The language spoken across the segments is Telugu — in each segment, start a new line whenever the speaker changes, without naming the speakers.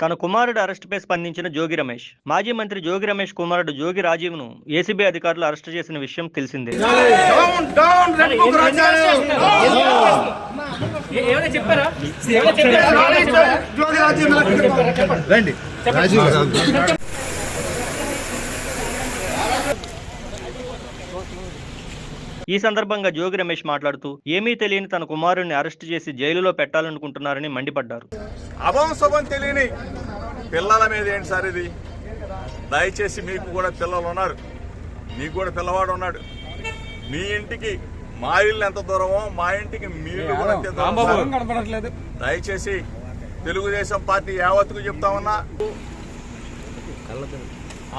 తన కుమారుడు అరెస్టుపై స్పందించిన జోగి రమేష్. మాజీ మంత్రి జోగి రమేష్ కుమారుడు జోగి రాజీవ్ను ఏసీబీ అధికారులు అరెస్టు చేసిన విషయం తెలిసిందే. ఈ సందర్భంగా జోగి రమేష్ మాట్లాడుతూ ఏమీ తెలియని తన కుమారుడిని అరెస్టు చేసి జైలులో పెట్టాలనుకుంటున్నారని మండిపడ్డారు.
అభంశుభం తెలియని పిల్లల మీద ఏంటి సార్ ఇది? దయచేసి మీకు కూడా పిల్లలు ఉన్నారు, మీకు కూడా పిల్లవాడు ఉన్నాడు. మీ ఇంటికి మా ఇల్లు ఎంత దూరమో మా ఇంటికి మీ ఇల్లు కూడా అంతే దూరం. దయచేసి తెలుగుదేశం పార్టీ యావత్తుకు చెప్తామన్నా,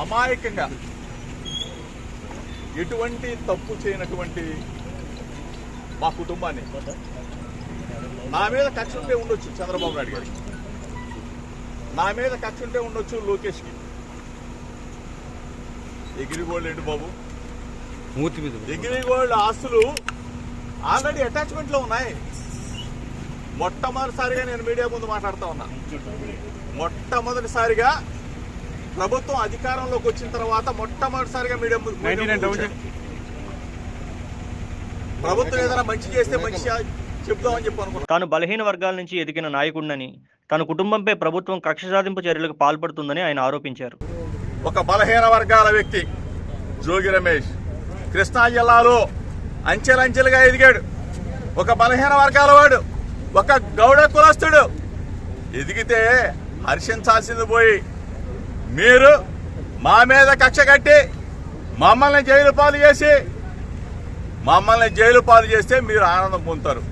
అమాయకంగా ఎటువంటి తప్పు చేయనటువంటి మా కుటుంబాన్ని, నా మీద కక్ష ఉంటే ఉండొచ్చు చంద్రబాబు నాయుడు గారికి, నా మీద కక్ష ఉంటే ఉండొచ్చు లోకేష్కి. ఎగిరిగోల్డ్ ఏంటి బాబు? ఎగిరిగోల్డ్ ఆస్తులు ఆల్రెడీ అటాచ్మెంట్లో ఉన్నాయి. మొట్టమొదటిసారిగా నేను మీడియా ముందు మాట్లాడుతూ ఉన్నా. మొట్టమొదటిసారిగా ప్రభుత్వం అధికారంలోకి వచ్చిన తర్వాత మొట్టమొదటిసారిగా మీడియా ముందు ప్రభుత్వం ఏదైనా మంచి చేస్తే మంచి చెప్దామని చెప్పి అనుకున్నాను.
తాను బలహీన వర్గాల నుంచి ఎదిగిన నాయకుడినని, తన కుటుంబంపై ప్రభుత్వం కక్ష సాధింపు చర్యలకు పాల్పడుతుందని ఆయన ఆరోపించారు.
ఒక బలహీన వర్గాల వ్యక్తి జోగి రమేష్ కృష్ణా జిల్లాలో అంచెలంచెలుగా ఎదిగాడు. ఒక బలహీన వర్గాల వాడు, ఒక గౌడ కులస్తుడు ఎదిగితే హర్షించాల్సింది పోయి మీరు మా మీద కక్ష కట్టి మమ్మల్ని జైలు పాలు చేస్తే మీరు ఆనందం పొందుతారు.